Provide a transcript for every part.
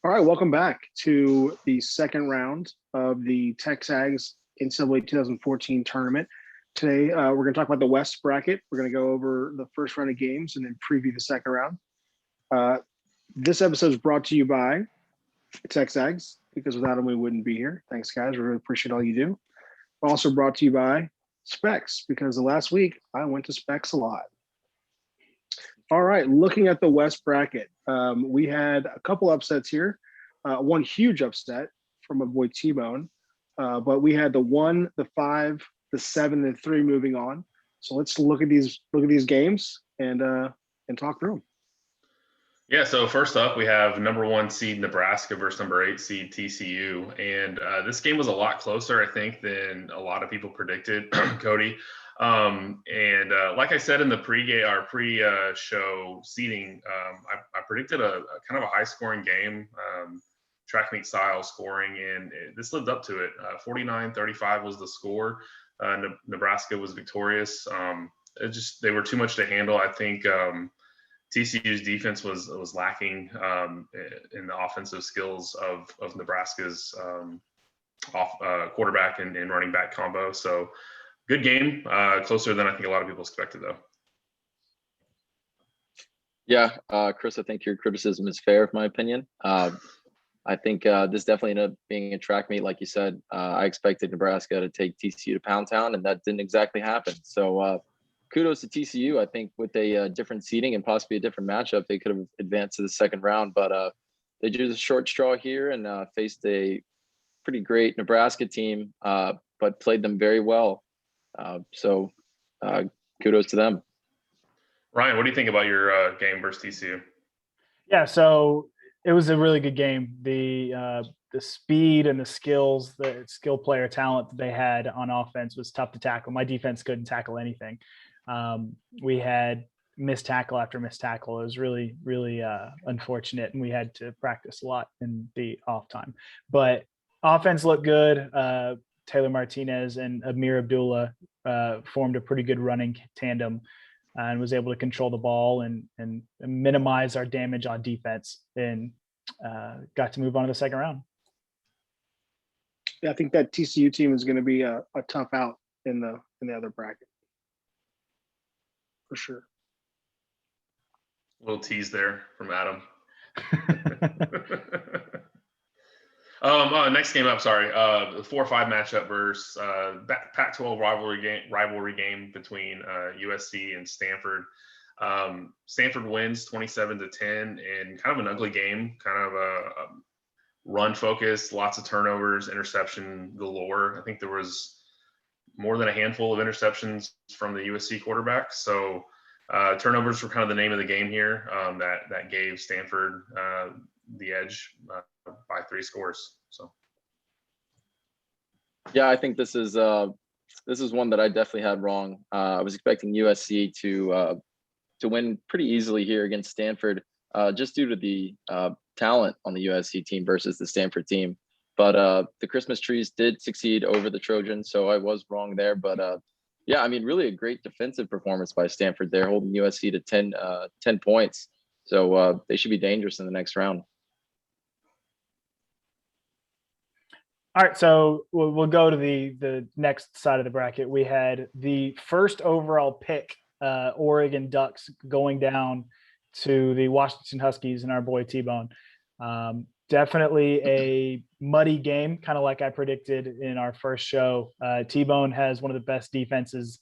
All right, welcome back to the second round of the Texags NCAA 2014 tournament. Today, we're going to talk about the West bracket. We're going to go over the first round of games and then preview the second round. This episode is brought to you by Texags, because without them, we wouldn't be here. Thanks, guys. We really appreciate all you do. We're also brought to you by Specs, because the last week I went to Specs a lot. All right, looking at the West bracket, we had a couple upsets here. One huge upset from my boy T-Bone, but we had the 1, the 5, the 7, and 3 moving on. So let's look at these games and talk through them. Yeah, so first up, we have number 1 seed Nebraska versus number 8 seed TCU. And this game was a lot closer, I think, than a lot of people predicted, Cody. Like I said in the pre-show seating, I predicted a kind of a high-scoring game, track meet style scoring, and this lived up to it. 49-35 was the score. Nebraska was victorious. They were too much to handle. I think TCU's defense was lacking in the offensive skills of Nebraska's quarterback and running back combo. So good game, closer than I think a lot of people expected, though. Yeah, Chris, I think your criticism is fair, in my opinion. I think this definitely ended up being a track meet, like you said. I expected Nebraska to take TCU to Pound Town, and that didn't exactly happen. So kudos to TCU. I think with a different seeding and possibly a different matchup, they could have advanced to the second round. But they drew the short straw here and faced a pretty great Nebraska team, but played them very well. So kudos to them. Ryan, what do you think about your game versus TCU? Yeah, so it was a really good game. The speed and the skills, the skill player talent that they had on offense was tough to tackle. My defense couldn't tackle anything. We had missed tackle after missed tackle. It was really, really unfortunate, and we had to practice a lot in the off time. But offense looked good. Taylor Martinez and Amir Abdullah formed a pretty good running tandem and was able to control the ball and minimize our damage on defense, and got to move on to the second round. Yeah, I think that TCU team is going to be a tough out in the other bracket, for sure. A little tease there from Adam. Next game up, sorry. The 4-5 matchup versus Pac-12 rivalry game between USC and Stanford. Stanford wins 27-10 in kind of an ugly game, kind of a run focus, lots of turnovers, interception galore. I think there was more than a handful of interceptions from the USC quarterback. So turnovers were kind of the name of the game here. That gave Stanford the edge by 3 scores. So yeah, I think this is one that I definitely had wrong. I was expecting USC to win pretty easily here against Stanford, just due to the talent on the USC team versus the Stanford team. But the Christmas trees did succeed over the Trojans, so I was wrong there. But yeah, I mean, really a great defensive performance by Stanford. They're holding USC to 10 points, so they should be dangerous in the next round. All right, so we'll go to the next side of the bracket. We had the first overall pick, Oregon Ducks, going down to the Washington Huskies and our boy T-Bone. Definitely a muddy game, kind of like I predicted in our first show. T-Bone has one of the best defenses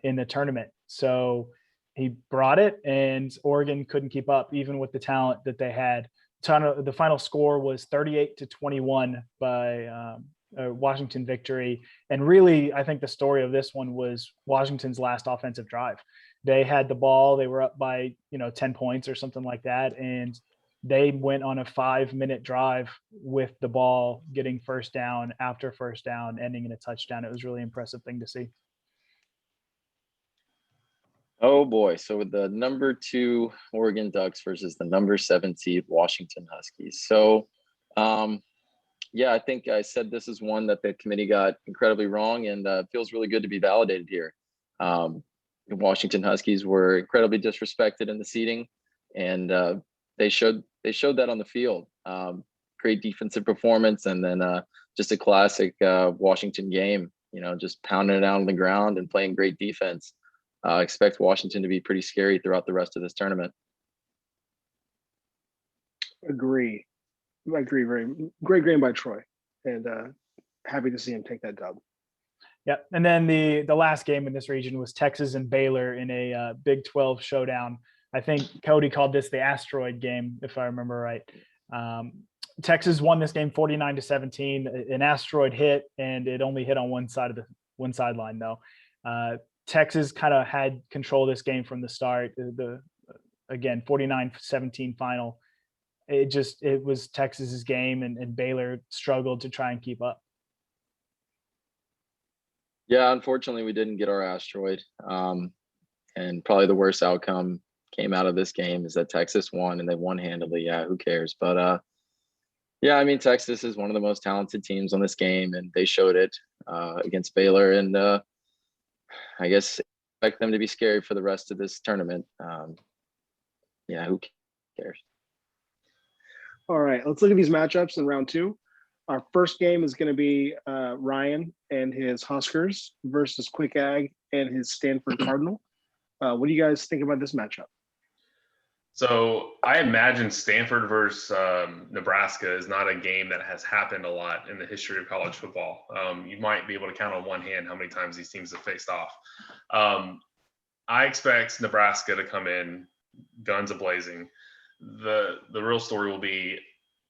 in the tournament. So he brought it, and Oregon couldn't keep up, even with the talent that they had. The final score was 38-21 by a Washington victory. And really, I think the story of this one was Washington's last offensive drive. They had the ball. They were up by 10 points or something like that, and they went on a 5-minute drive with the ball, getting first down after first down, ending in a touchdown. It was a really impressive thing to see. Oh boy. So with the number 2 Oregon Ducks versus the number 7 seed Washington Huskies. So yeah, I think I said this is one that the committee got incredibly wrong, and it feels really good to be validated here. The Washington Huskies were incredibly disrespected in the seeding, and they showed that on the field. Great defensive performance, and then just a classic Washington game. Just pounding it out on the ground and playing great defense. Expect Washington to be pretty scary throughout the rest of this tournament. Agree. Very great game by Troy, and happy to see him take that dub. Yeah, and then the last game in this region was Texas and Baylor in a Big 12 showdown. I think Cody called this the asteroid game, if I remember right. Texas won this game 49-17. An asteroid hit, and it only hit on one sideline though. Texas kind of had control of this game from the start. Again 49-17 final. It was Texas's game, and Baylor struggled to try and keep up. Yeah, unfortunately, we didn't get our asteroid. And probably the worst outcome came out of this game is that Texas won, and they won handily. Yeah, who cares? But yeah, I mean, Texas is one of the most talented teams on this game, and they showed it against Baylor. And I guess expect them to be scary for the rest of this tournament. Yeah, who cares? All right, let's look at these matchups in round 2. Our first game is going to be Ryan and his Huskers versus Quick Ag and his Stanford Cardinal. What do you guys think about this matchup? So I imagine Stanford versus Nebraska is not a game that has happened a lot in the history of college football. You might be able to count on one hand how many times these teams have faced off. I expect Nebraska to come in guns a-blazing. The real story will be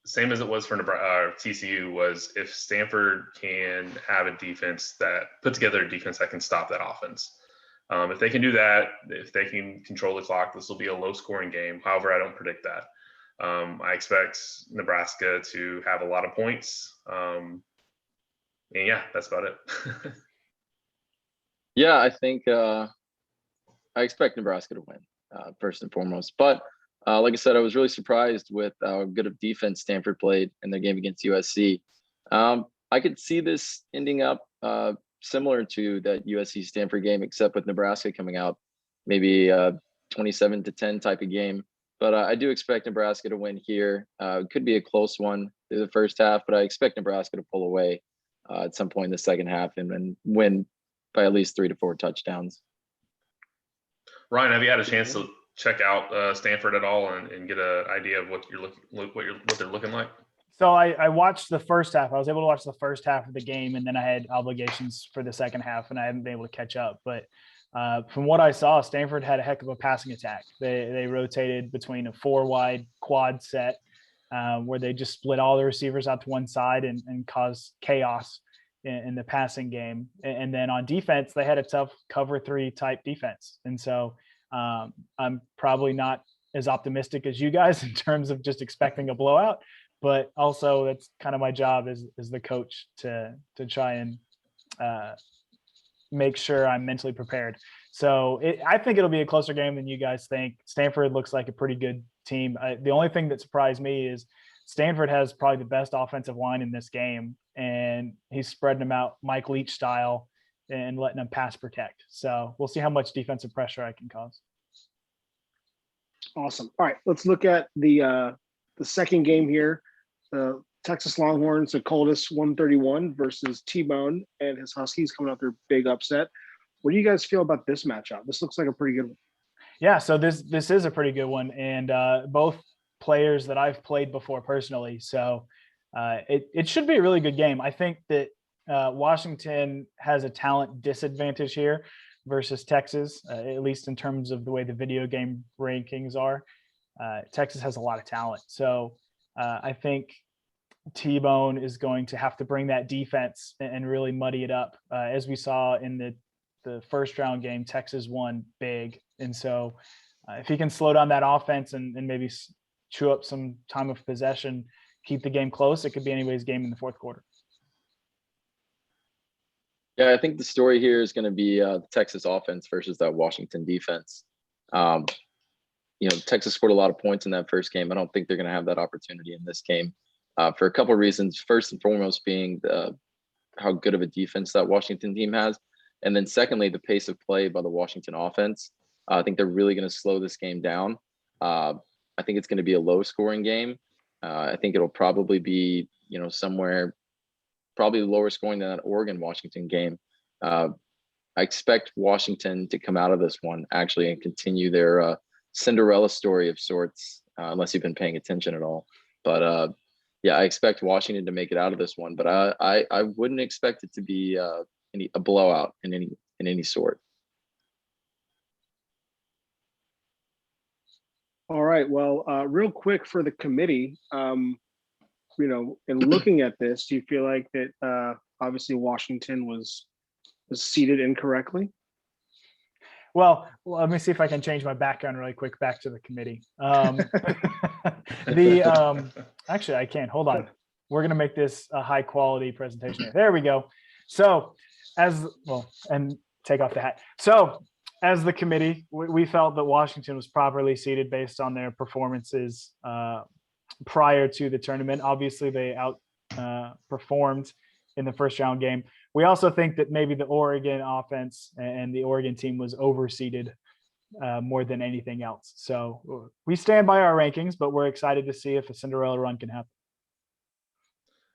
same as it was for TCU, was if Stanford can have a defense that put together a defense that can stop that offense. If they can do that, if they can control the clock, this will be a low-scoring game. However, I don't predict that. I expect Nebraska to have a lot of points. And yeah, that's about it. Yeah, I think I expect Nebraska to win first and foremost. But like I said, I was really surprised with how good of defense Stanford played in their game against USC. I could see this ending up similar to that USC Stanford game, except with Nebraska coming out maybe 27-10 type of game. But I do expect Nebraska to win here. It could be a close one through the first half, but I expect Nebraska to pull away at some point in the second half and win by at least 3 to 4 touchdowns. Ryan, have you had a chance to check out Stanford at all and get an idea of what they're looking like? So I watched the first half. I was able to watch the first half of the game, and then I had obligations for the second half, and I haven't been able to catch up. But from what I saw, Stanford had a heck of a passing attack. They rotated between a 4-wide quad set where they just split all the receivers out to one side and caused chaos in the passing game. And then on defense, they had a tough cover 3 type defense. And so I'm probably not as optimistic as you guys in terms of just expecting a blowout. But also, that's kind of my job as the coach to try and make sure I'm mentally prepared. So I think it'll be a closer game than you guys think. Stanford looks like a pretty good team. The only thing that surprised me is Stanford has probably the best offensive line in this game, and he's spreading them out Mike Leach style and letting them pass protect. So we'll see how much defensive pressure I can cause. Awesome. All right, let's look at the second game here. The Texas Longhorns, the coldest 131 versus T-Bone and his Huskies coming out their big upset. What do you guys feel about this matchup? This looks like a pretty good one. Yeah, so this is a pretty good one, and both players that I've played before personally. So it should be a really good game. I think that Washington has a talent disadvantage here versus Texas, at least in terms of the way the video game rankings are. Texas has a lot of talent. So I think T-Bone is going to have to bring that defense and really muddy it up. As we saw in the first round game, Texas won big. And so if he can slow down that offense and maybe chew up some time of possession, keep the game close, it could be anybody's game in the fourth quarter. Yeah, I think the story here is going to be the Texas offense versus that Washington defense. Texas scored a lot of points in that first game. I don't think they're going to have that opportunity in this game for a couple of reasons. First and foremost being how good of a defense that Washington team has. And then secondly, the pace of play by the Washington offense. I think they're really going to slow this game down. I think it's going to be a low scoring game. I think it'll probably be, somewhere probably lower scoring than that Oregon-Washington game. I expect Washington to come out of this one actually and continue their Cinderella story of sorts, unless you've been paying attention at all. But yeah, I expect Washington to make it out of this one, but I wouldn't expect it to be a blowout in any sort. All right. Well, real quick for the committee, in looking at this, do you feel like that obviously Washington was seated incorrectly? Well, let me see if I can change my background really quick back to the committee. Actually, I can't. Hold on. We're going to make this a high quality presentation. There we go. So and take off the hat. So as the committee, we felt that Washington was properly seated based on their performances prior to the tournament. Obviously, they outperformed in the first round game. We also think that maybe the Oregon offense and the Oregon team was overseeded more than anything else. So we stand by our rankings, but we're excited to see if a Cinderella run can happen.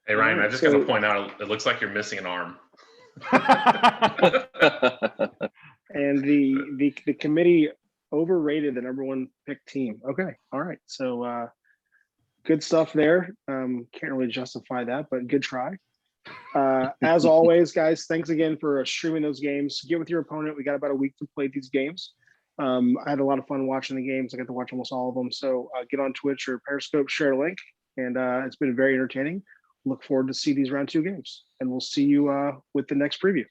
Hey, Ryan, I just got to point out, it looks like you're missing an arm. And the committee overrated the number one pick team. Okay. All right. So good stuff there. Can't really justify that, but good try. As always, guys, thanks again for streaming those games. Get with your opponent. We got about a week to play these games. I had a lot of fun watching the games. I got to watch almost all of them. So get on Twitch or Periscope, share a link. And it's been very entertaining. Look forward to see these round 2 games. And we'll see you with the next preview.